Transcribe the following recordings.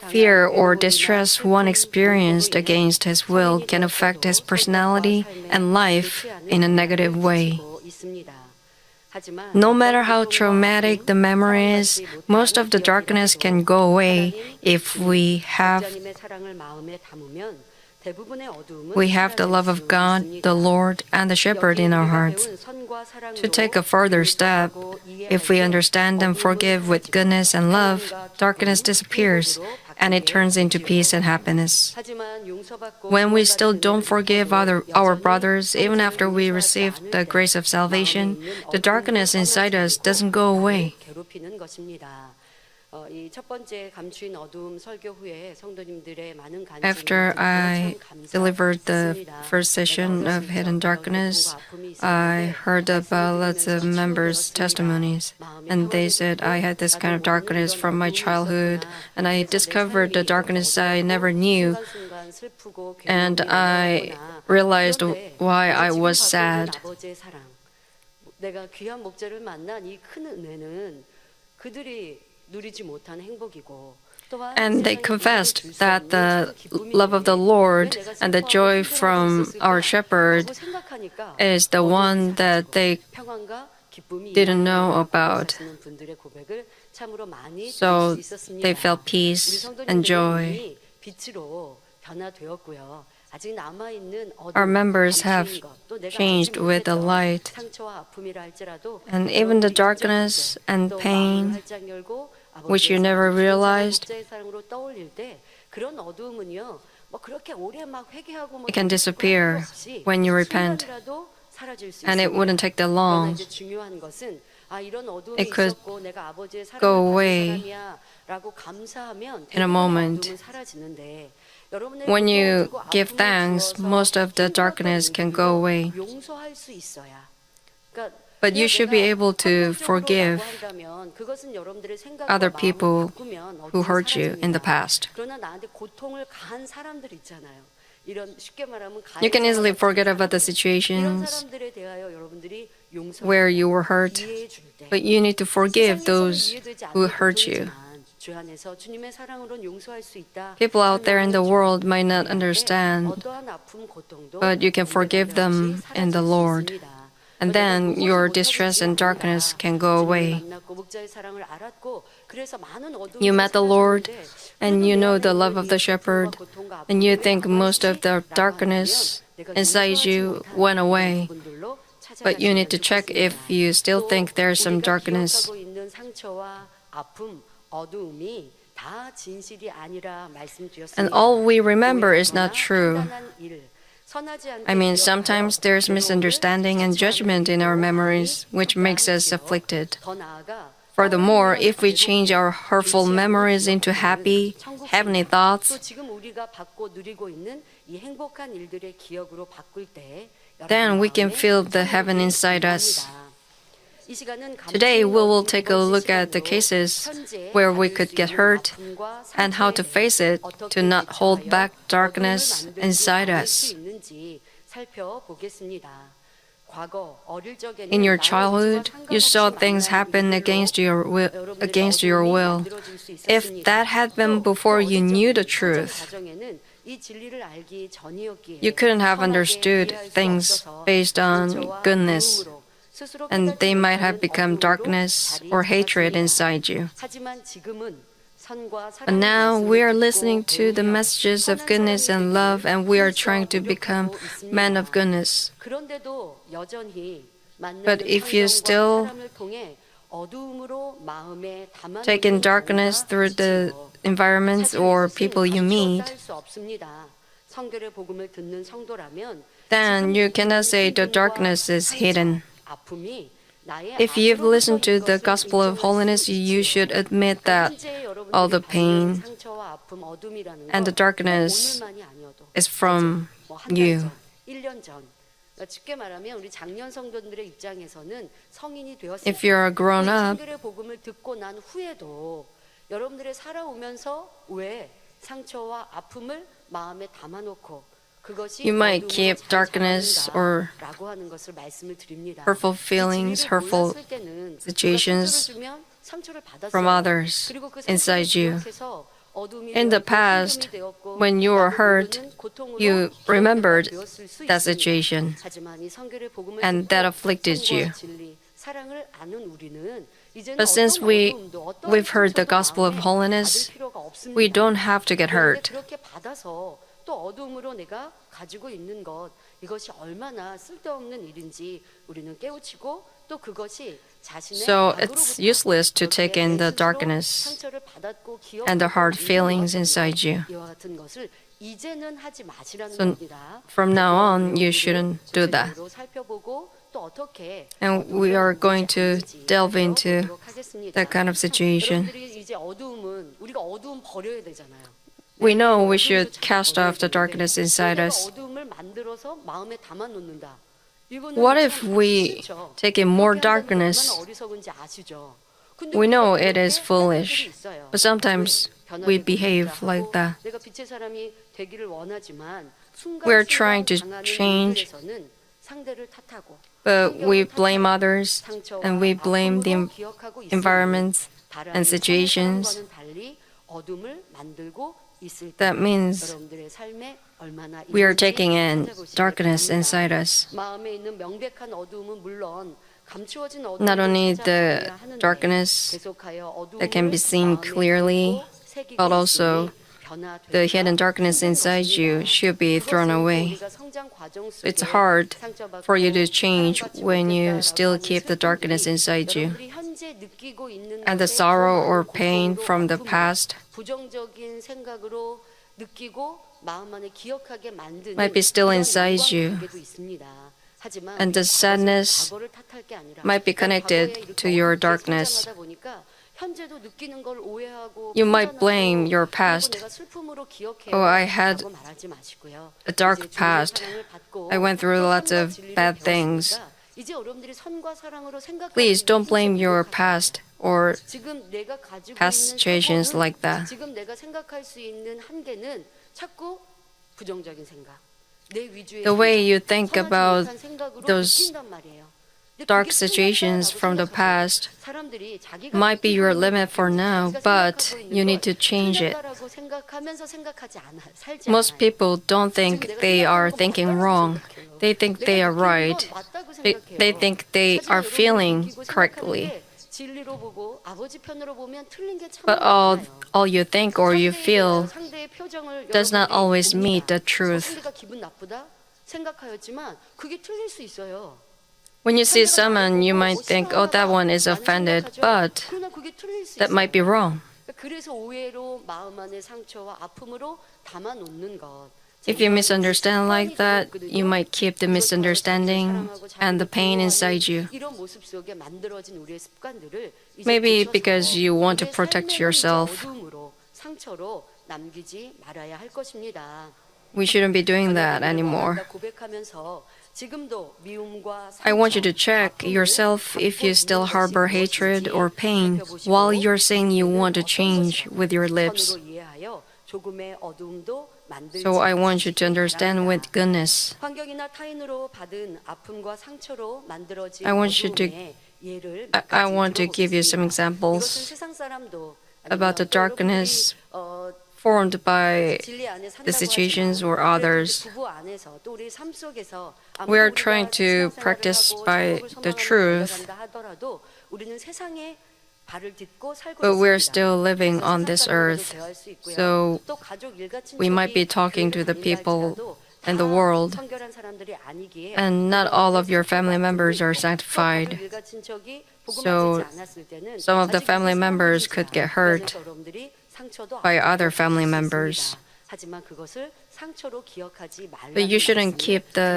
Fear or distress one experienced against his will can affect his personality and life in a negative way. No matter how traumatic the memory is, most of the darkness can go away if we have the love of God, the Lord, and the Shepherd in our hearts. To take a further step, if we understand and forgive with goodness and love, darkness disappears and it turns into peace and happiness. When we still don't forgive our brothers, even after we receive the grace of salvation, the darkness inside us doesn't go away. After I delivered the first session of Hidden Darkness, I heard about lots of members' testimonies, and they said I had this kind of darkness from my childhood, and I discovered the darkness I never knew, and I realized why I was sad. And they confessed that the love of the Lord and the joy from our shepherd is the one that they didn't know about. So they felt peace and joy. Our members have changed with the light, and even the darkness and pain which you never realized, it can disappear when you repent, and it wouldn't take that long. It could go away in a moment. When you give thanks, most of the darkness can go away. But you should be able to forgive other people who hurt you in the past. You can easily forget about the situations where you were hurt, but you need to forgive those who hurt you. People out there in the world might not understand, but you can forgive them in the Lord. And then your distress and darkness can go away. You met the Lord, and you know the love of the shepherd, and you think most of the darkness inside you went away. But you need to check if you still think there's some darkness. And all we remember is not true. Sometimes there's misunderstanding and judgment in our memories, which makes us afflicted. Furthermore, if we change our hurtful memories into happy, heavenly thoughts, then we can feel the heaven inside us. Today, we will take a look at the cases where we could get hurt and how to face it to not hold back darkness inside us. In your childhood, you saw things happen against your will. If that had been before you knew the truth, you couldn't have understood things based on goodness, and they might have become darkness or hatred inside you. But now we are listening to the messages of goodness and love, and we are trying to become men of goodness. But if you still take in darkness through the environments or people you meet, then you cannot say the darkness is hidden. If you've listened to the Gospel of Holiness, you should admit that all the pain and the darkness is from you. If you're a grown up, You might keep darkness or hurtful feelings, hurtful situations from others inside you. In the past, when you were hurt, you remembered that situation and that afflicted you. But since we've heard the gospel of holiness, we don't have to get hurt. 또 어둠으로 내가 가지고 있는 것 이것이 얼마나 쓸데없는 일인지 우리는 깨우치고 또 그것이 자신의 So it's useless to take in the darkness 상처를 받았고 and the hard feelings inside you. 이와 같은 것을 이제는 하지 마시라는 So 겁니다. from now on, you shouldn't do that. 살펴보고 또 어떻게 And we are going to delve into that kind of situation. 여러분들이 이제 어두움은 우리가 어두움 버려야 되잖아요. We know we should cast off the darkness inside us. What if we take in more darkness? We know it is foolish, but sometimes we behave like that. We're trying to change, but we blame others and we blame the environments and situations. That means we are taking in darkness inside us. Not only the darkness that can be seen clearly, but also the hidden darkness inside you should be thrown away. It's hard for you to change when you still keep the darkness inside you. And the sorrow or pain from the past might be still inside you. And the sadness might be connected to your darkness. You might blame your past. Oh, I had a dark past. I went through lots of bad things. Please don't blame your past or past situations like that. The way you think about those dark situations from the past might be your limit for now, but you need to change it. Most people don't think they are thinking wrong. They think they are right. They think they are feeling correctly. But all you think or you feel does not always meet the truth. When you see someone, you might think, oh, that one is offended, but that might be wrong. If you misunderstand like that, you might keep the misunderstanding and the pain inside you. Maybe because you want to protect yourself. We shouldn't be doing that anymore. I want you to check yourself if you still harbor hatred or pain while you're saying you want to change with your lips. So I want you to understand with goodness. I want to give you some examples about the darkness formed by the situations or others. We are trying to practice by the truth, but we're still living on this earth. So we might be talking to the people in the world, and not all of your family members are sanctified. So some of the family members could get hurt by other family members. But you shouldn't keep the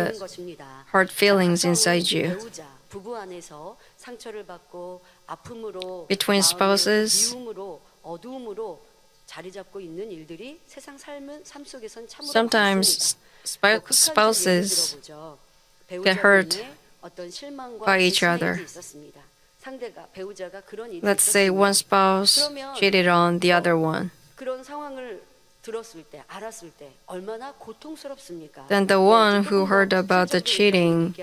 hard feelings inside you. Between spouses, sometimes spouses get hurt by each other. Let's say one spouse cheated on the other one. 들었을 때, 알았을 때 얼마나 고통스럽습니까? Then the one who heard about the cheating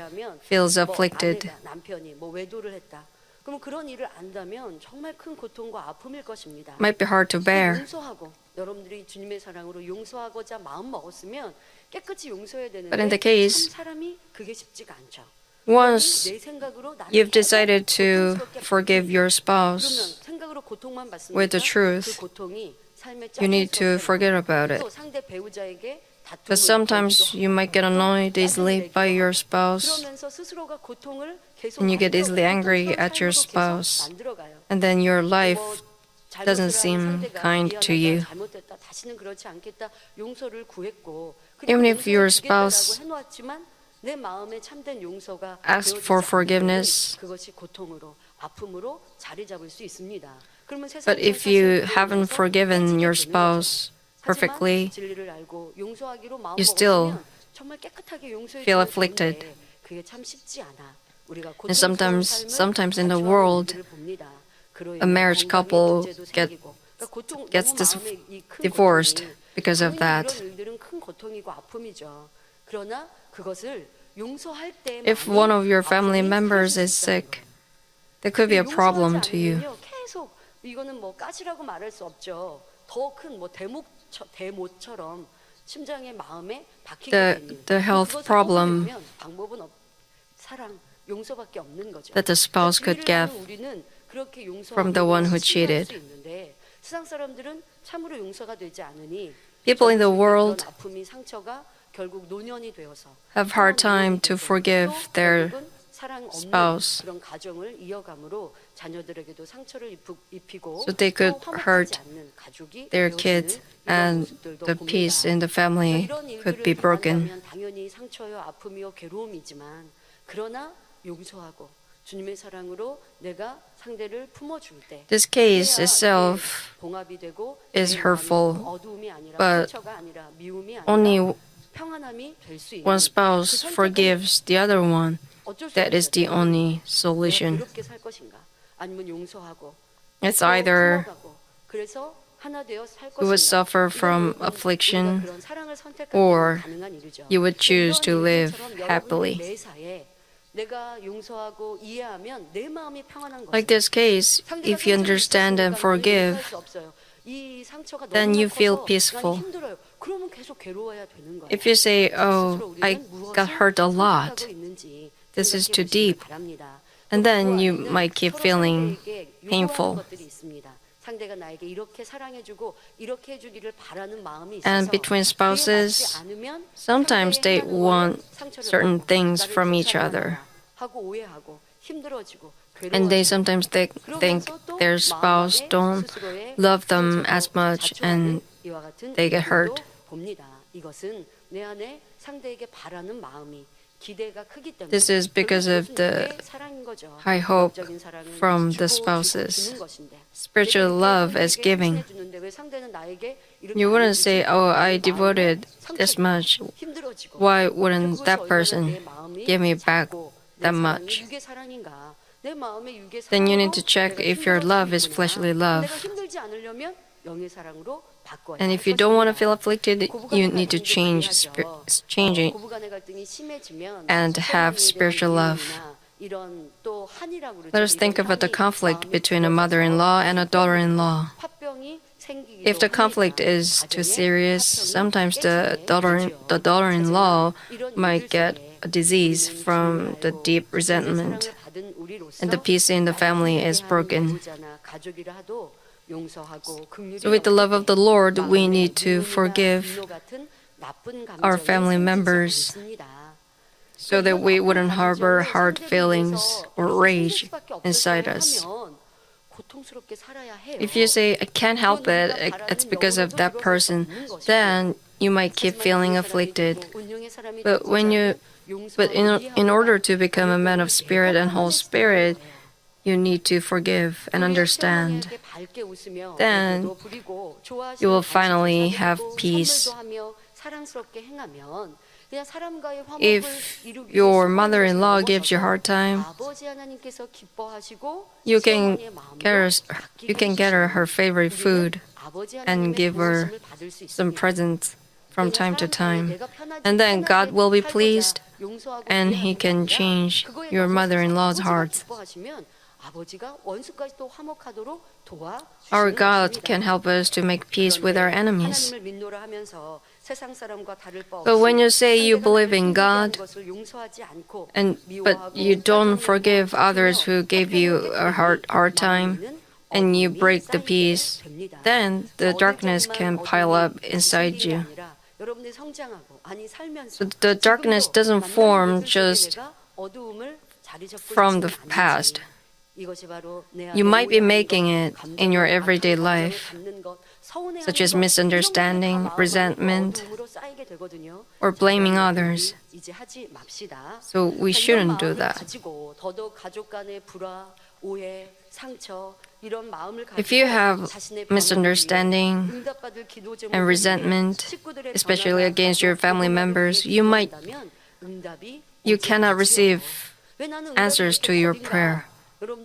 feels afflicted. 아내가, 남편이 외도를 했다. 그럼 그런 일을 안다면 정말 큰 고통과 아픔일 것입니다. Might be hard to bear. 용서하고 여러분들이 주님의 사랑으로 용서하고자 마음 먹었으면 깨끗이 용서해야 되는데 But in the case, 참 사람이 그게 쉽지가 않죠. once 내 생각으로 나는 you've decided 계속 to 고통스럽게 forgive your 그러면 spouse 생각으로 고통만 받습니까? with the truth, 그 고통이 삶에 you need to forget about it. 또 상대 배우자에게 다툼을 Because sometimes 벌이기도 you might get 하고 annoyed 또 easily by your spouse, 그러면서 스스로가 고통을 계속 and you get easily 만들어가요. angry 고통스러운 at your 삶으로 계속 spouse, 만들어가요. and then your life 뭐 doesn't 잘못을 seem 하는 상대가 kind to you. 미안하다, 잘못했다, 다시는 그렇지 않겠다, 용서를 구했고 Even if your 용서를 주겠다라고 spouse 해놓았지만 내 마음에 참된 용서가 asks for 되어지지 않으면 forgiveness, 그것이 고통으로, 아픔으로 자리 잡을 수 있습니다. 그러면 but 세상에서 if you 사실을 haven't 보면서 forgiven 깨지게 your 되는 거죠. spouse perfectly, 하지만 진리를 알고 용서하기로 마음 you still 먹었으면 정말 깨끗하게 용서해 feel 주면 afflicted. 되는데 그게 참 쉽지 않아. 우리가 And sometimes in the 자초하는 world, 일들을 봅니다. 그로 a 인해 marriage 건강에 couple 문제도 생기고. 그러니까 gets 너무 마음에 이큰 divorced 고통이, because of 당연히 that. 이런 일들은 큰 고통이고 아픔이죠. 그러나 그것을 용서할 때 If one of your family members is sick, that could be a problem to you. 계속 이거는 뭐 까지라고 말할 수 없죠. 더 큰 뭐 대못처럼 심장의 마음에 박히게 되는 The health problem 방법은 사랑, 용서밖에 없는 거죠. that the spouse could get 우리는 그렇게 from the one who cheated. 세상 사람들은 참으로 용서가 되지 않으니 People in the world 그런 아픔이 상처가 결국 노년이 되어서 have hard time to forgive their 결국은 사랑 없는 spouse. 그런 가정을 이어감으로 자녀들에게도 상처를 입히고 So they could 또 화목하지 hurt 않는 가족이 their 되어지는 kids, 이런 and 모습들도 the 봅니다. peace in the family 그러니까 이런 could 일들을 be broken. 당한다면 당연히 상처요, 아픔이요, 괴로움이지만 그러나 용서하고 주님의 사랑으로 내가 상대를 품어줄 때 This case 그래야 itself 이게 봉합이 되고 is 내 hurtful, 마음이 어두움이 아니라 but 상처가 아니라 미움이 아니라 only 평안함이 될 수 있는 one spouse 그 선택은 forgives the other one. 어쩔 수 That is the 없어요. only 내가 solution. 괴롭게 살 것인가 아니면 용서하고 It's 또 either 품어가고 그래서 하나 되어 살 you would 것인가 suffer from 이건 affliction, 우리가 그런 사랑을 선택하면 or 가능한 일이죠. you would choose to 이런 live 일들처럼 여러분의 happily. 매사에 내가 용서하고 이해하면 내 마음이 평안한 것이에요. Like this case, 상대가 if you 상처를 understand and 줬으니까 forgive, 용서할 수 없어요. 이 상처가 then 너무나 you feel 커서 peaceful. 난 힘들어요. 그러면 계속 괴로워야 되는 거예요. If you say, 스스로 "Oh, 우리는 I 무엇을 got hurt a lot. 선택하고 있는지 This is 생각해 too 보시기 deep," 바랍니다. and 또 then 그 you 안에는 might keep 서로 feeling 상대에게 요구하는 painful. 것들이 있습니다. 상대가 나에게 이렇게 사랑해주고 이렇게 해주기를 바라는 마음이 있어서 And between 그에 spouses, 맞지 않으면 sometimes they 상대의 하나는 want 상처를 certain 받고 things 나를 from each 칭찬하거나 other. 하고 오해하고 힘들어지고 And they 괴로워지고 sometimes think 그러면서 또 their spouse 마음 안에 don't 스스로의 love them 상처도 as much 자초하는 and 이와 같은 they get 일들도 hurt. 봅니다. 이것은 내 안에 상대에게 바라는 마음이 기대가 크기 때문에 This is because of the 이게 사랑인 거죠. high hope 영적인 사랑은 from the 주고 spouses. 주는 것인데 Spiritual 내가 love 이렇게 is giving. 헌신해주는데 왜 상대는 나에게 이렇게 You 안 wouldn't 해주지? say, "Oh, I 내 마음에 devoted this 상처가 much. 힘들어지고 Why wouldn't 그것이 that 얼마나 person 내 마음이 give me back 작고 내 that 사랑이 much?" 육의 사랑인가? 내 마음의 육의 Then you need 사랑으로 to check 내가 if your love is 힘들어지는구나. fleshly love. 내가 힘들지 않으려면 영의 사랑으로 바꿔야 And 할 if you don't want to 것입니다. feel afflicted, 고부간의 you need to 갈등도 change 그래야죠. 고부간의 갈등이 심해지면 and have spiritual love. 이런 또 한이라고 그러죠. Let us think about the conflict between a mother-in-law and a daughter-in-law. 화병이 생기기도 If the conflict 합니다. is too 가정에 serious, 화평이 sometimes the 깨지게 되죠. daughter-in-law 이런 might get 일들 a disease 속에 from the 우리는 deep 주님의 resentment, 사랑을 받은 우리로서 and the peace in the family is 나를 broken. 배우자나 가족이라 하도 용서하고 긍휼히 So with the love of the Lord, we 마음에 need to 미움이나 forgive 분노 같은 나쁜 our 감정이 family 생기지 members 않습니다. so that we wouldn't harbor hard feelings or rage inside us. 고통스럽게 살아야 해요. If you say, "I can't help it, it's because of that person," then you might keep feeling afflicted. But in order to become a man of spirit and whole spirit, you need to forgive and understand. Then you will finally have peace. If your mother-in-law gives you a hard time, you can get her favorite food, and give her some presents from time to time. And then God will be pleased and He can change your mother-in-law's heart. Our God can help us to make peace with our enemies. But when you say you believe in God, but you don't forgive others who gave you a hard time, and you break the peace, then the darkness can pile up inside you. So the darkness doesn't form just from the past. You might be making it in your everyday life, such as misunderstanding, resentment, or blaming others. So we shouldn't do that. If you have misunderstanding and resentment, especially against your family members, you cannot receive answers to your prayer,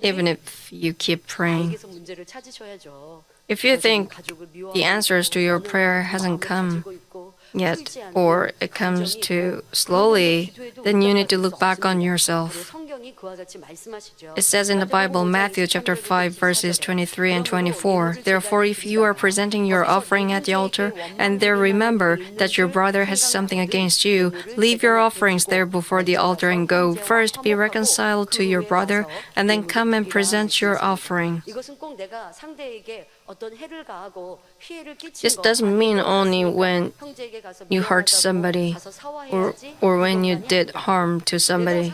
even if you keep praying. If you think the answers to your prayer hasn't come yet, or it comes too slowly, then you need to look back on yourself. It says in the Bible, Matthew chapter 5, verses 23 and 24, "Therefore, if you are presenting your offering at the altar, and there remember that your brother has something against you, leave your offerings there before the altar and go first be reconciled to your brother, and then come and present your offering." This doesn't mean only when you hurt somebody or when you did harm to somebody,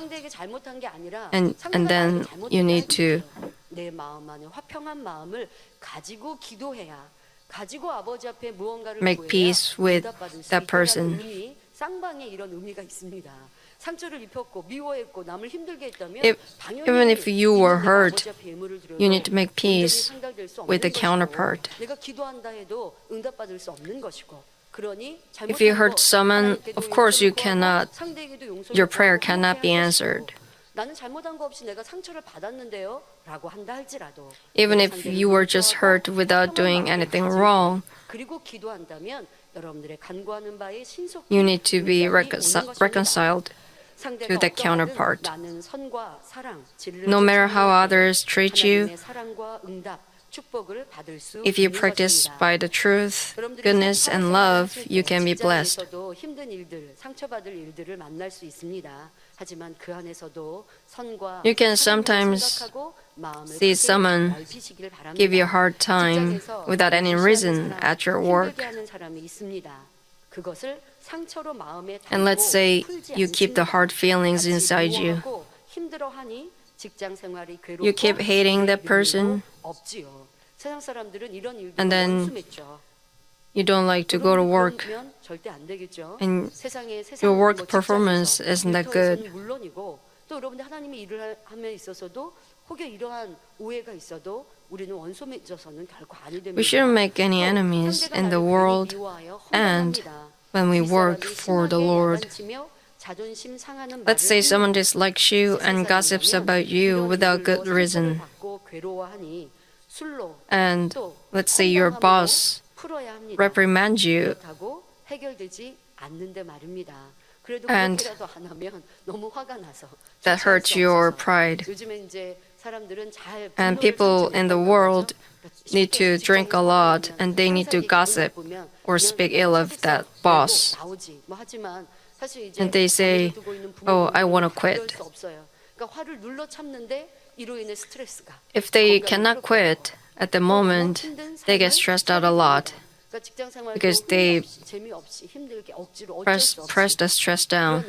and then you need to make peace with that person. Even if you were hurt, you need to make peace with the counterpart. If you hurt someone, of course your prayer cannot be answered. Even if you were just hurt without doing anything wrong, you need to be reconciled to the counterpart. No matter how others treat you, if you practice by the truth, goodness, and love, you can be blessed. You can sometimes see someone give you a hard time without any reason at your work. And let's say you keep the hard feelings inside you. You keep hating that person, and then you don't like to go to work, and your work performance isn't that good. We shouldn't make any enemies in the world and when we work for the Lord. Let's say someone dislikes you and gossips about you without good reason. And let's say your boss reprimands you, and that hurts your pride. And people in the world need to drink a lot, and they need to gossip or speak ill of that boss. And they say, "Oh, I want to quit." If they cannot quit at the moment, they get stressed out a lot because they press the stress down.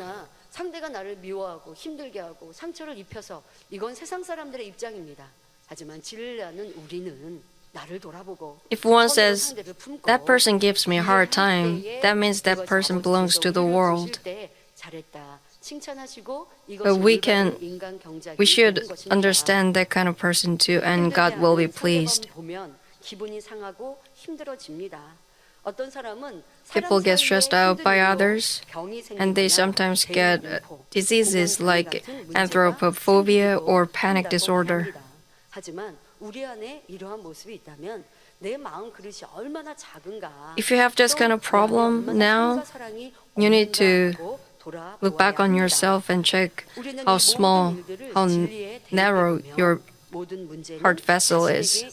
상대가 나를 미워하고 힘들게 하고 상처를 입혀서 이건 세상 사람들의 입장입니다. 하지만 진리라는 우리는 나를 돌아보고 If one says, "That person gives me a hard time," that means that person belongs to the world. But we should understand that kind of person too, and God will be pleased. People get stressed out by others, and they sometimes get diseases like anthropophobia or panic disorder. 우리 안에 이러한 모습이 있다면 내 마음 그릇이 얼마나 작은가. If you have this kind of problem now, you need to look back on yourself and check how small, how narrow your heart vessel is.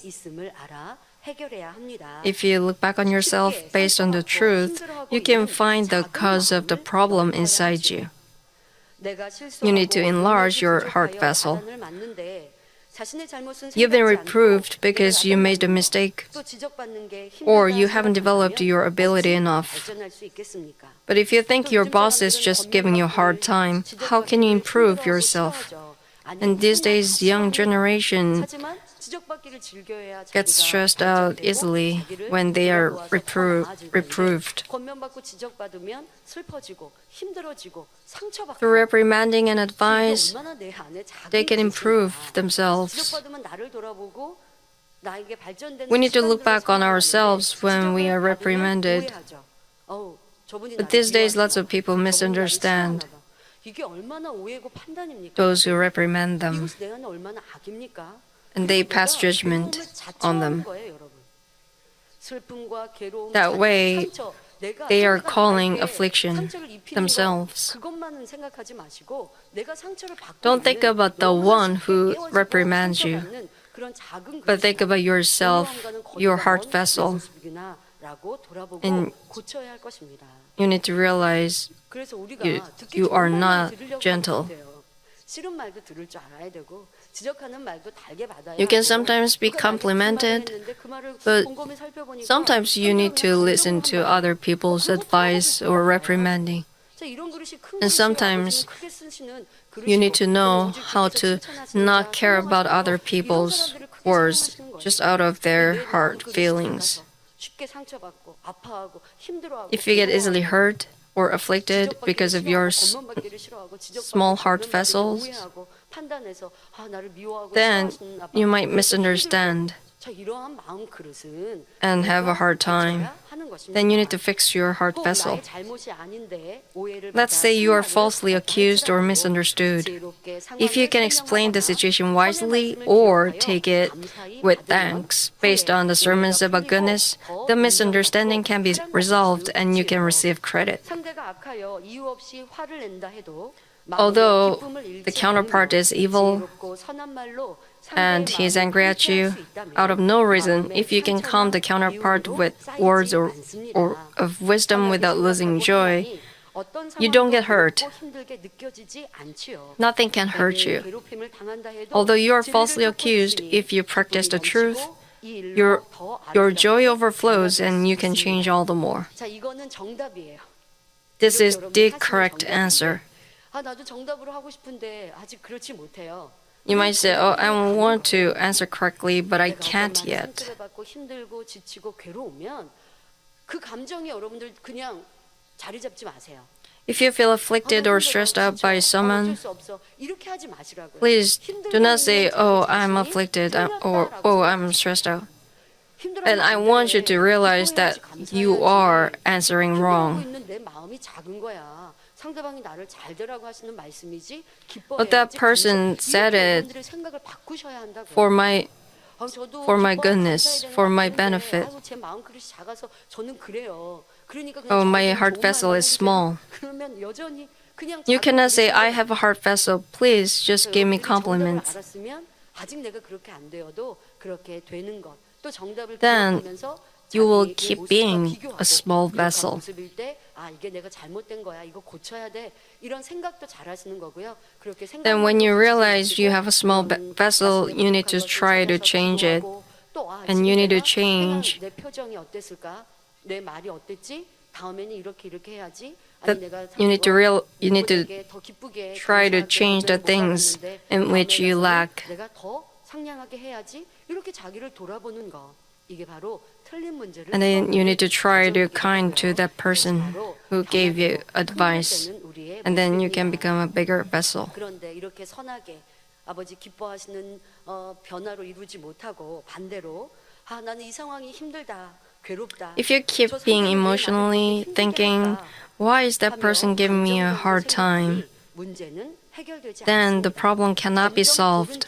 If you look back on yourself based on the truth, you can find the cause of the problem inside you. You need to enlarge your heart vessel. You've been reproved because you made a mistake, or you haven't developed your ability enough. But if you think your boss is just giving you a hard time, how can you improve yourself? And these days, young generation gets stressed out easily when they are reproved. Through reprimanding and advice, they can improve themselves. We need to look back on ourselves when we are reprimanded. But these days, lots of people misunderstand those who reprimand them, and they pass judgment on them. That way, they are calling affliction themselves. Don't think about the one who reprimands you, but think about yourself, your heart vessel. And you need to realize you are not gentle. You can sometimes be complimented, but sometimes you need to listen to other people's advice or reprimanding. And sometimes you need to know how to not care about other people's words just out of their heart feelings. If you get easily hurt or afflicted because of your small heart vessels, then you might misunderstand and have a hard time. Then you need to fix your heart vessel. Let's say you are falsely accused or misunderstood. If you can explain the situation wisely or take it with thanks based on the sermons about goodness, the misunderstanding can be resolved and you can receive credit. Although the counterpart is evil and he is angry at you out of no reason, if you can calm the counterpart with words or of wisdom without losing joy, you don't get hurt. Nothing can hurt you. Although you are falsely accused, if you practice the truth, your joy overflows and you can change all the more. This is the correct answer. You might say, oh, I want to answer correctly, but I can't yet. If you feel afflicted or stressed out by someone, please do not say, oh, I'm afflicted, or oh, I'm stressed out. And I want you to realize that you are answering wrong. But that person said it for my goodness, for my benefit. Oh, my heart vessel is small. You cannot say, I have a heart vessel. Please just give me compliments. Then you will keep being a small vessel. Then when you realize you have a small vessel, you need to try to change it. And you need to change that you need to try to change the things in which you lack. And then you need to try to be kind to that person who gave you advice. And then you can become a bigger vessel. 아버지 기뻐하시는 변화로 이루지 못하고 반대로 나는 이 상황이 힘들다. If you keep being emotionally thinking, why is that person giving me a hard time? Then the problem cannot be solved.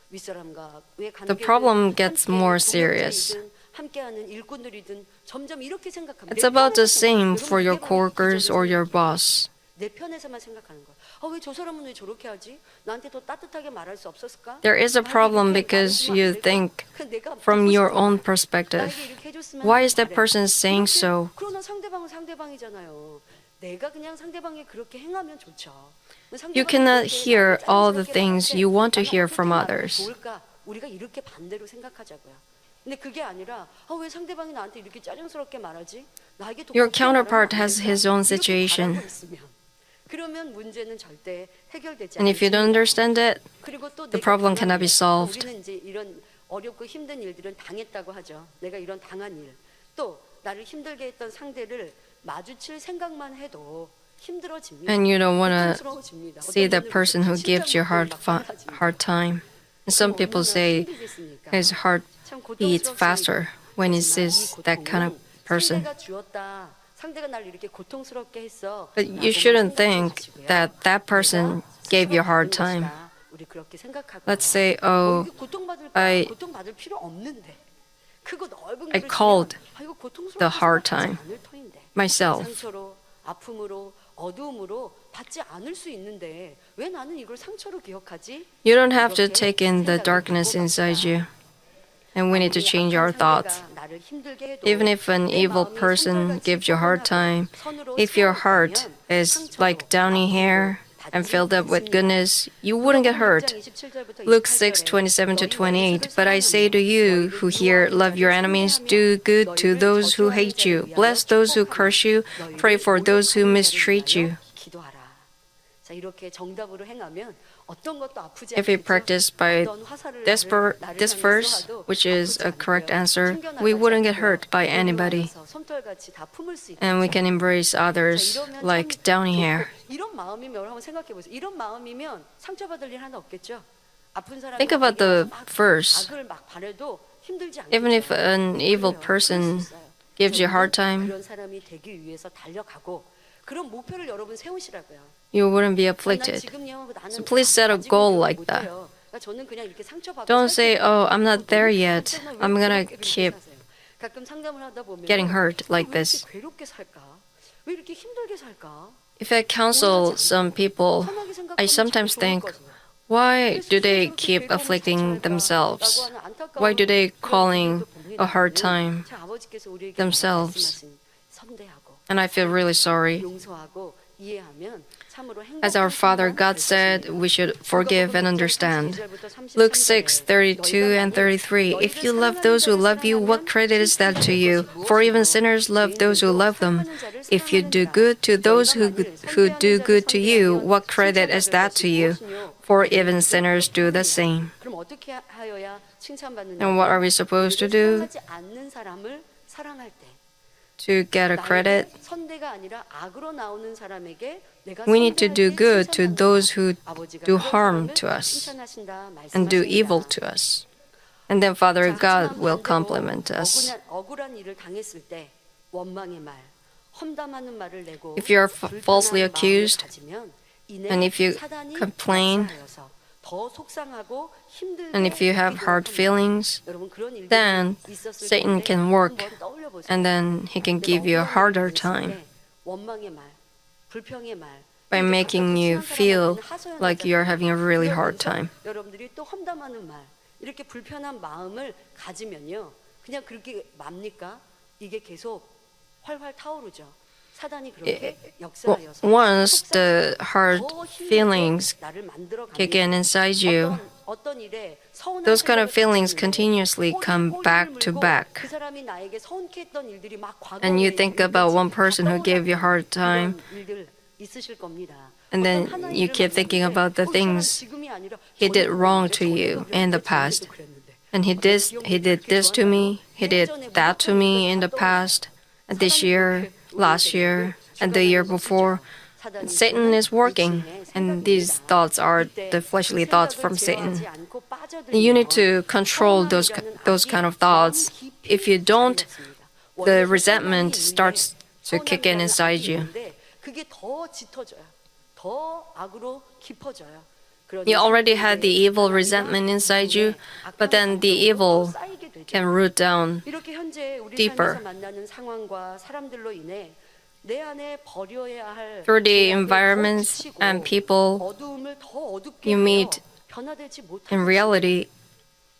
윗사람과 왜 the problem gets more 함께 serious. 동역자이든 함께하는 일꾼들이든 점점 이렇게 생각합니다. It's about the same for your coworkers or your boss. 내 편에서만 생각하는 거야. 왜 저 사람은 왜 저렇게 하지? 나한테 더 따뜻하게 말할 수 없었을까? There is a 나에게 problem 이렇게 because 말해주면 you 안 될까? think 내가 from 듣고 your 싶은 own 거야. perspective. 나에게 이렇게 해줬으면 Why 하는 is that 바람. person saying 이렇게, so? 그러나 상대방은 상대방이잖아요. 내가 그냥 상대방이 그렇게 행하면 좋죠. You cannot hear all the things you want to hear from others. 좋을까? 우리가 이렇게 반대로 생각하자고요. 근데 그게 아니라 왜 상대방이 나한테 이렇게 짜증스럽게 말하지? 나에게 더 Your 곱게 counterpart 말하면 안 has 될까? his own 이렇게 situation. 바라고 있으면, 그러면 문제는 절대 해결되지 And if you don't 않습니다. understand it, 그리고 또 the 내가 problem 당한 cannot be 일, solved. 우리는 이제 이런 어렵고 힘든 일들은 당했다고 하죠. 내가 이런 당한 일, 또 나를 힘들게 했던 상대를 마주칠 생각만 해도 힘들어집니다. And you don't want to 고통스러워집니다. see 어떤 that 분들은 person who gives you 심장마비로 막 hard time. And some people say his heart beats faster when he sees that kind of person. 상대가 주었다. 상대가 나를 이렇게 고통스럽게 했어. But you shouldn't think that that person gave you a hard time. 우리 그렇게 생각하고. Let's say, oh, 고통받을 필요 없는데. 크고 넓은 I 그릇이면, called 이거 고통스럽게 the hard 생각하지 time 않을 터인데. myself. 상처로, 아픔으로, 어두움으로 받지 않을 수 있는데 왜 나는 이걸 상처로 기억하지? You don't have to take in the darkness inside you. And we need to change our thoughts. Even if an evil person gives you a hard time, if your heart is like downy hair and filled up with goodness, you wouldn't get hurt. Luke 6:27-28. But I say to you who hear, love your enemies, do good to those who hate you, bless those who curse you, pray for those who mistreat you. 자, 이렇게 정답으로 행하면 어떤 것도 아프지 If we 않겠죠? practice by 어떤 화살을 this 나를 verse, 향해 쏘아도 which is a 아프지 correct 않고요. answer, 숨겨나가지 we wouldn't get 않고요. hurt by anybody. 온유하여서 솜털같이 다 품을 수 And we 있겠죠. can embrace others 자, 이러면 like 참 downy 좋고, hair. 이런 마음이면 여러분 한번 생각해 보세요. 이런 마음이면 상처받을 일 하나 없겠죠. 아픈 사람이 Think about the 막 verse. 악을 막 바래도 힘들지 않겠죠. Even if an evil 그래요. person 그럴 수 있어요. gives you a hard time, 그런 사람이 되기 위해서 달려가고 그런 목표를 여러분 세우시라고요. you wouldn't be 난 afflicted. 지금요, 나는 So please set a 가지고 goal 있는 like 걸 that. 못해요. 그러니까 저는 그냥 이렇게 상처받고 Don't 살 say, 때도 oh, I'm not there yet. 저는 왜 I'm gonna 그렇게 keep 사세요? 가끔 상담을 하다 보면 getting hurt like 왜 this. 이렇게 괴롭게 살까? 왜 이렇게 힘들게 살까? If I counsel some people, 선하게 생각하면 I 참 sometimes 좋을 think, 거죠. why 왜 do they 스스로 그렇게 keep 괴로움을 afflicting 자처할까? themselves? 라고 하는 안타까운 Why do they 그런 calling 부분도 봅니다. a hard time 참 아버지께서 우리에게 themselves? 말씀하신 선대하고 And I feel really sorry. 용서하고 이해하면 참으로 As our Father God said, we should forgive and understand. Luke 6:32 and 33. If you love those who love you, what credit is that to you? For even sinners love those who love them. If you do good to those who do good to you, what credit is that to you? For even sinners do the same. 그럼 어떻게 하여야 칭찬받느냐? And what are we supposed to do 사랑하지 않는 사람을 사랑할 때 to get a credit? 나에게 선대가 아니라 악으로 나오는 사람에게 내가 We need to 선대할 do 때 good to 칭찬받는다. those who 아버지가 do 그런 harm 사람을 to us 칭찬하신다, and do 말씀하십니다. evil to us. And then Father 자, God 하지만 will 반대로 compliment us. 억울한 일을 당했을 때 원망의 말, 험담하는 말을 내고 If you are 불편한 falsely 마음을 accused, 가지면 이내 and if you 사단이 complain, 역사하여서 더 속상하고 힘들게 and if you have hard 비교합니다. feelings, 여러분, 그런 일들이 then 있었을 Satan 텐데 can work, 한번 떠올려 보세요. and then he can 내가 give you a 억울한 harder 일을 당했을 time 때 원망의 말, 불평의 말, by 이렇게 making 가깝게 you 친한 feel 사람한테는 하소연 like you're having a really hard 그러면서 time. 여러분들이 또 험담하는 말, 이렇게 불편한 마음을 가지면요, 그냥 그렇게 맙니까? 이게 계속 활활 타오르죠. 사단이 그렇게 역사하여서 Once the hard 더 힘들게 feelings 나를 만들어 kick in inside you, 어떤 일에 서운한 those kind of 생각을 feelings 가지는데 continuously come 꼬리를 back to 물고 back. 그 사람이 나에게 서운케 했던 일들이 막 과거에 And you think about one person who gave you a hard time, 이런 일들 있으실 겁니다. and then 어떤 하나의 you 일을 keep thinking 만났는데, about the 이 사람 things 지금이 아니라 he did 전에도 wrong 그랬는데, to you 전에도 in the 그랬는데, past. 전에도 그랬는데. And he did this to me, he did that to me in the past, and this year, last year, and the year before. Satan is working, and these thoughts are the fleshly thoughts from Satan. You need to control those kind of thoughts. If you don't, the resentment starts to kick in inside you. 그게 더 짙어져요. 더 악으로 깊어져요. 그러니 You already had the evil 하나님과 resentment inside you, 악한 but then the 감정으로 evil 쌓이게 되죠. can root down. 이렇게 현재 우리 deeper. 삶에서 만나는 상황과 사람들로 인해 내 안에 버려야 할 Through the 죄악을 더 environments 굳히고 and people 어두움을 더 어둡게 you 하여 meet 변화되지 못하는 in reality,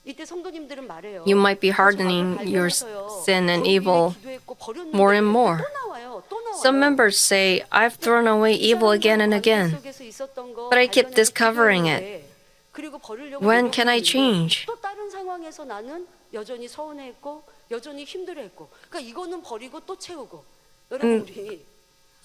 이때 성도님들은 말해요. you might be 저 hardening 죄악을 your 발견해서요. sin and 거기 evil 기도했고 버렸는데 more and more. 또 나와요. 또 나와요. Some members say, I've thrown away evil again and again, but I keep discovering it. When can I change? 또 다른 상황에서 나는 여전히 서운해했고 여전히 힘들어했고. 그러니까 이거는 버리고 또 채우고. 여러분 우리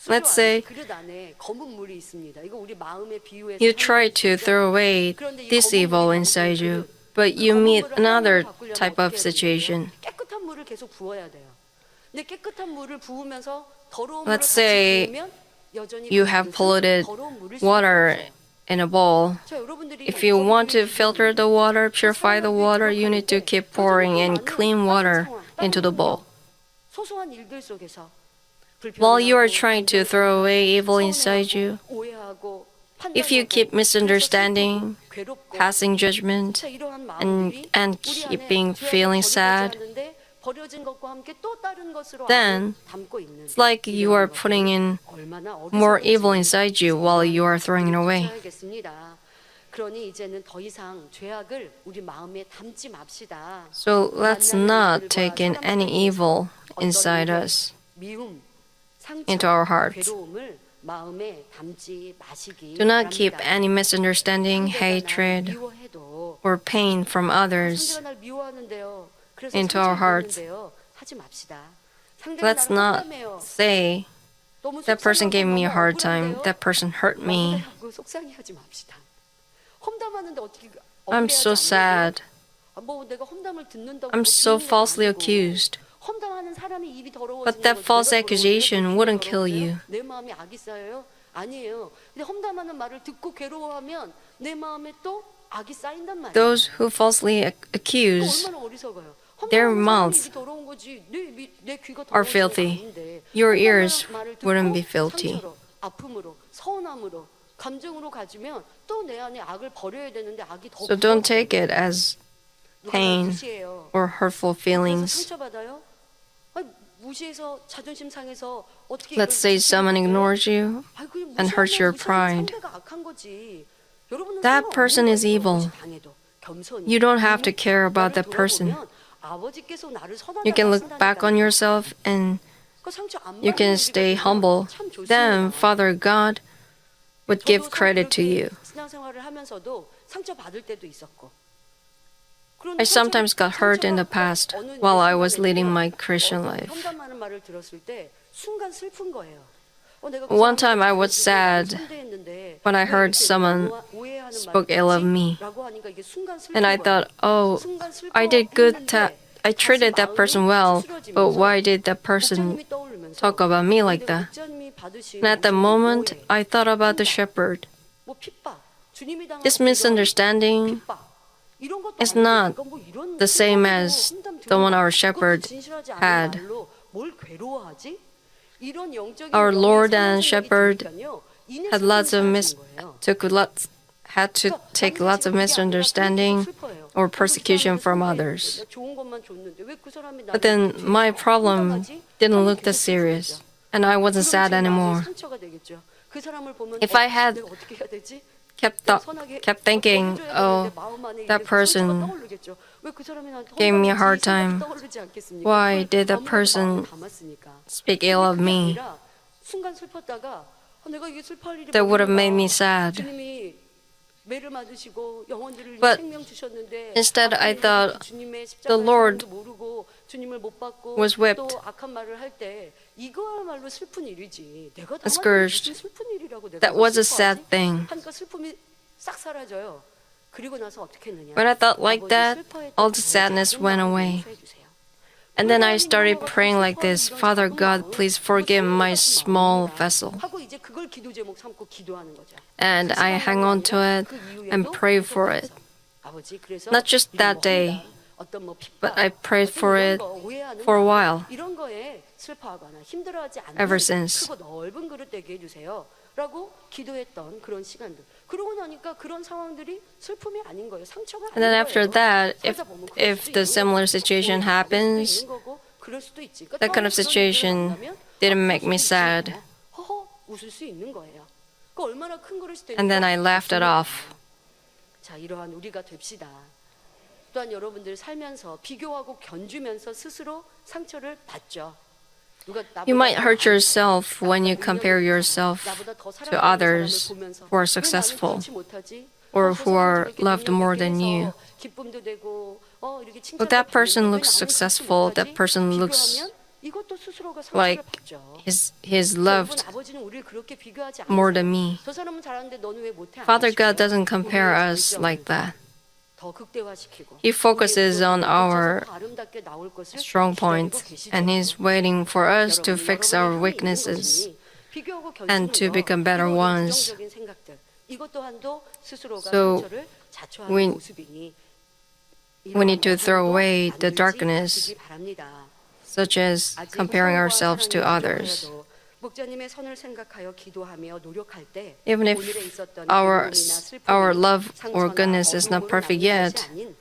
Let's say 그릇 안에 검은 물이 있습니다. 이거 우리 마음의 비유에서 you try to throw away this evil inside you, but you meet another type of situation. 깨끗한 물을 계속 부어야 돼요. 근데 깨끗한 물을 부으면서 더러운 물을 Let's 같이 say 부으면 여전히 You have polluted 더러운 물을 쓰는 water 거죠. in a bowl. 자, 여러분들이 If you want to filter the water, purify the water, you need to keep pouring in clean water into the bowl. 소소한 일들 속에서 While you are trying to throw away evil inside you, 오해하고 if you keep misunderstanding, 괴롭고 passing judgment, 자, 이러한 and 마음들이 keeping 우리 안에 feeling 죄악을 sad, 버리지 않는데 버려진 것과 함께 또 다른 것으로 then 악을 담고 있는 it's like you are 이러한 putting in 얼마나 more evil 어리석은지 inside you while you are throwing it away. 고쳐야겠습니다. 그러니 이제는 더 이상 죄악을 우리 마음에 담지 맙시다. So let's not take in any evil inside us 미움, 상처, into our hearts. 괴로움을 마음에 담지 마시기 Do not keep 바랍니다. any misunderstanding, 상대가 나를 hatred, 미워해도 or pain from others 상대가 날 미워하는데요. 그래서 into our hearts. 상처를 하지 맙시다. 상대가 Let's 나를 not 험담해요. say, 너무 that person gave me a 너무 hard time, 억울한데요? that person hurt me. 억울해하고 속상해하지 맙시다. 험담하는데 어떻게 I'm so sad. 뭐 내가 험담을 듣는다고 I'm 뭐 so 듣는 건 falsely 아니고. accused. 험담하는 사람이 입이 더러워지는 But that 거지. false 내가 accusation 더러워져요? wouldn't 입이 kill 더러워져요? you. 내 마음에 악이 쌓여요? 아니에요. 근데 험담하는 말을 듣고 괴로워하면 내 마음에 또 악이 쌓인단 말이에요. Those who falsely 또 accuse 얼마나 어리석어요. their 험담하는 사람이 mouths 입이 더러운 거지. 내 귀가 are 더러워진 건 filthy. 아닌데. Your 험담하는 ears 말을 듣고 wouldn't be filthy. 상처로, 아픔으로, 서운함으로, 감정으로 가지면 또 내 안에 악을 버려야 되는데 악이 더 So don't take it as pain 무시해요. or hurtful 그래서 feelings. 상처받아요? 아니, 무시해서 자존심 상해서 어떻게 Let's say someone ignores you and hurts your pride. 상대가 악한 거지. 여러분은 That person is evil. You don't have to care about that person. You can look back on yourself and you can stay humble. Then Father God would give credit to you. 신앙생활을 하면서도 상처 받을 때도 있었고. I sometimes got hurt in the past while I was leading my Christian life. 험담하는 말을 들었을 때 순간 슬픈 거예요. One time I was sad when I heard someone spoke ill of me. And I thought, oh, I did good. I treated that person well, but why did that person talk about me like that? And at that moment, I thought about the shepherd. This misunderstanding is not the same as the one our shepherd had. Our Lord and Shepherd had had to take lots of misunderstanding or persecution from others. But then my problem didn't look that serious, and I wasn't sad anymore. If I had kept thinking, oh, that person gave me a hard time, why did that person speak ill of me? That would have made me sad. But instead I thought the Lord was whipped and scourged. That was a sad thing. When I thought like that, all the sadness went away. And then I started praying like this, Father God, please forgive my small vessel. And I hang on to it and pray for it. Not just that day, but I prayed for it for a while, ever since. 그러고 나니까 그런 상황들이 슬픔이 아닌 거예요. 상처가 아닌 And then after 거예요. that, 살다 보면 그럴 if 수도 the 있는 similar 거고, situation 뭐 잡을 수도 happens, 있는 거고, 그럴 수도 있지. 그러니까 that kind of 처음에 그런 일을 situation 만나면 didn't 아, make me 웃을 수 있지. sad. 허허 웃을 수 있는 거예요. 그 얼마나 큰 그릇이 되니까 And then I laughed it 웃습니다. off. 자, 이러한 우리가 됩시다. 또한 여러분들 살면서 비교하고 견주면서 스스로 상처를 받죠. 누가 나보다 You might 더 hurt 많이 yourself 살아, when you 나보다 compare 능력 있는 yourself 사람, 나보다 더 to 사랑받는 others 사람을 보면서 who are 왜 나는 successful 그렇지 못하지? or 저 who 사람은 are 저렇게 loved 능력 more 있게 than 해서 you. 기쁨도 되고 이렇게 If that 칭찬도 person 받는데 왜 looks 나는 그렇지 successful, that 못하지? person looks 비교하면 이것도 스스로가 상처를 like 받죠. he's loved 여러분, 아버지는 우리를 그렇게 비교하지 more 않으세요. than me. 저 사람은 잘하는데 너는 왜 못해? 안 Father 하시고요. God doesn't compare 우리의 us 장점을 like that. 더 극대화시키고 He focuses 우리의 on 부족함을 our 고쳐서 더 아름답게 나올 것을 strong 기다리고 points, 계시죠. and He's waiting for us to 여러분, fix 여러분의 our 힘이 있는 weaknesses 것이니 비교하고 and to 견주는 become better 이런 ones. 부정적인 생각들, 이것 또한도 스스로가 So 상처를 자초하는 we- 모습이니 we need to throw away the 만들지 darkness, 마시기 바랍니다. such as 아직 comparing 서로와 ourselves to 사랑이 others. 부족하여도 목자님의 선을 생각하여 기도하며 노력할 때 Even if 오늘에 있었던 our 괴로움이나 슬픔이 our love or 상처나 goodness is not 어둠으로 perfect 남는 yet, 것이 아닌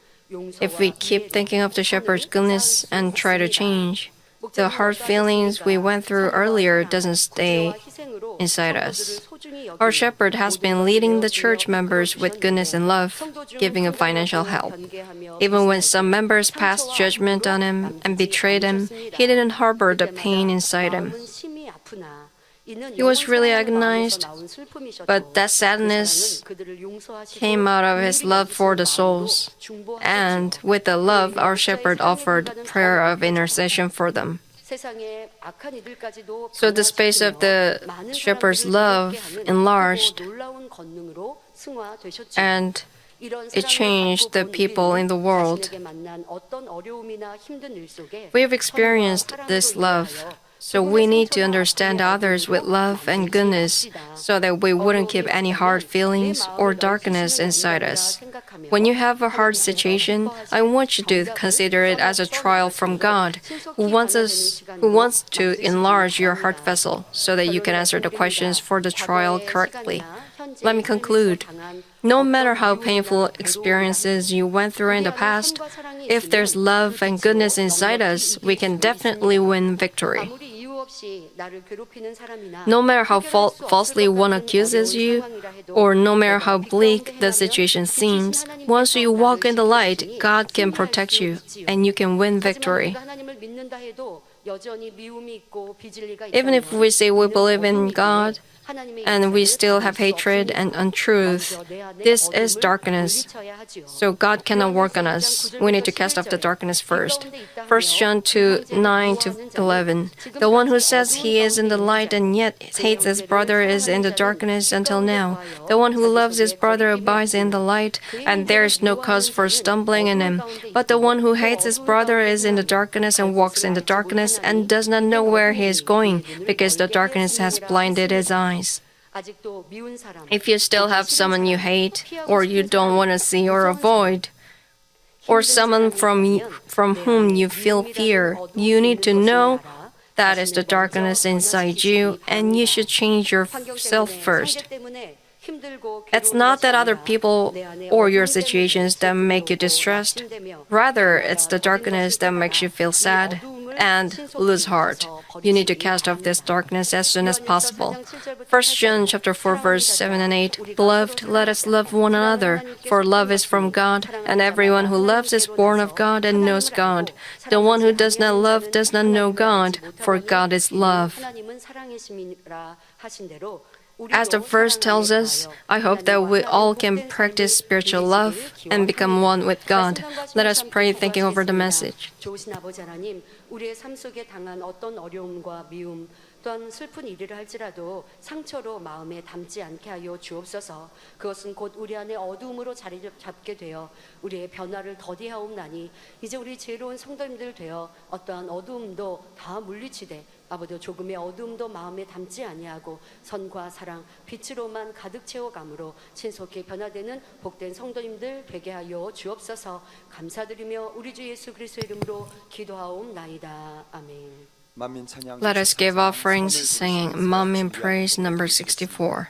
if we 용서와 keep thinking of the shepherd's 선을 goodness 쌓을 수 and try to 있습니다. change, 목자님은 the hard feelings we went through 선과 earlier 사랑, doesn't stay 구제와 희생으로 inside 성도들을 us. 소중히 여기며 Our shepherd has 모든 been 것을 leading the 내어주며 church members with goodness and love, 성도 중 giving a financial 판단하고 help. 변개하며 Even when 비슷할 some 때 members passed 상처와 judgment on him 아픔으로 and 남기지 betrayed him, 않으셨습니다. he didn't harbor the 그때마다 pain inside him. 마음은 심히 아프나 이는 He was really 영원 사랑하는 agonized, 마음에서 나온 슬픔이셨고 but that 그 sadness 사랑은 그들을 용서하시고 came out of his 긍휼히 love for the 여기시는 마음으로 souls. 중보하셨지요. And with the love, our shepherd 목자의 offered 사랑을 prayer of 받은 intercession for them. 세상의 악한 이들까지도 So the space of the 많은 shepherd's 사람들을 love 새롭게 하는 enlarged, 크고 놀라운 권능으로 승화되셨지요. and 이런 it 사랑을 changed 받고 the 본 people in the 우리는 world. 자신에게 만난 어떤 어려움이나 힘든 일 속에 We have experienced 선과 this 사랑으로 love, 이해하여 so 조금의 we need to 상처나 understand 아픔의 others with 어둠으로 love and 만들지 goodness 맙시다. so that we wouldn't keep 어려움이 any hard 있다면 feelings 내 or 마음을 darkness 넓히시는 inside 연결이라 us. 생각하며 When you have a hard 하나님께서 situation, 기뻐하실 I want you to 정답을 consider it as a trial from God, 신속히 who wants to 만드시기 enlarge your heart 바랍니다. vessel so that you can answer the questions for the trial 과거의 correctly. 시간이나 현재의 Let me conclude. 삶에서 당한 No 어떤 matter how 미움이나 painful 괴로움이나 experiences you went through in the 우리 안에 past, 선과 사랑이 if there's 있으면 love 그 and 빛으로 goodness inside 넉넉히 us, we 이길 can 수 definitely 있습니다. win victory. 아무리 이유 없이 나를 괴롭히는 사람이나 No matter how 해결할 수 없을 falsely 것 one 같은 accuses 어려운 you, 상황이라 해도 or no matter 내가 how 빛 bleak 가운데 the 행하면 situation 빛이신 seems, 하나님께서 once you walk in the 나를 light, 지켜주시니 God can 승리할 protect 수 you 있지요. and you can win 하지만 victory. 우리가 하나님을 믿는다 해도 여전히 미움이 있고 비질리가 Even if we say we believe in God and we still have hatred and untruth, this is darkness. So God cannot work on us. We need to cast off the darkness first. 1 John 2:9-11. The one who says he is in the light and yet hates his brother is in the darkness until now. The one who loves his brother abides in the light, and there is no cause for stumbling in him. But the one who hates his brother is in the darkness and walks in the darkness and does not know where he is going, because the darkness has blinded his eyes. If you still have someone you hate, or you don't want to see or avoid, or someone from whom you feel fear, you need to know that is the darkness inside you, and you should change yourself first. It's not that other people or your situations that make you distressed. Rather, it's the darkness that makes you feel sad and lose heart. You need to cast off this darkness as soon as possible. 1 John chapter 4, verse 7 and 8. Beloved, let us love one another, for love is from God, and everyone who loves is born of God and knows God. The one who does not love does not know God, for God is love. As the verse tells us, I hope that we all can practice spiritual love and become one with God. Let us pray thinking over the message. 좋으신 아버지 하나님, 우리의 삶 속에 당한 어떤 어려움과 미움 또한 슬픈 일이라 할지라도 상처로 마음에 담지 않게 하여 주옵소서. 그것은 곧 우리 안에 어두움으로 자리 잡게 되어 우리의 변화를 더디하옵나니 이제 우리 지혜로운 성도님들 되어 어떠한 어두움도 다 물리치되 아버지 조금의 어두움도 마음에 담지 아니하고 선과 사랑, 빛으로만 가득 채워감으로 신속히 변화되는 복된 성도님들 되게 하여 주옵소서. 감사드리며 우리 주 예수 그리스도의 이름으로 기도하옵나이다. 아멘. Let us give offerings singing Manmin Praise number 64.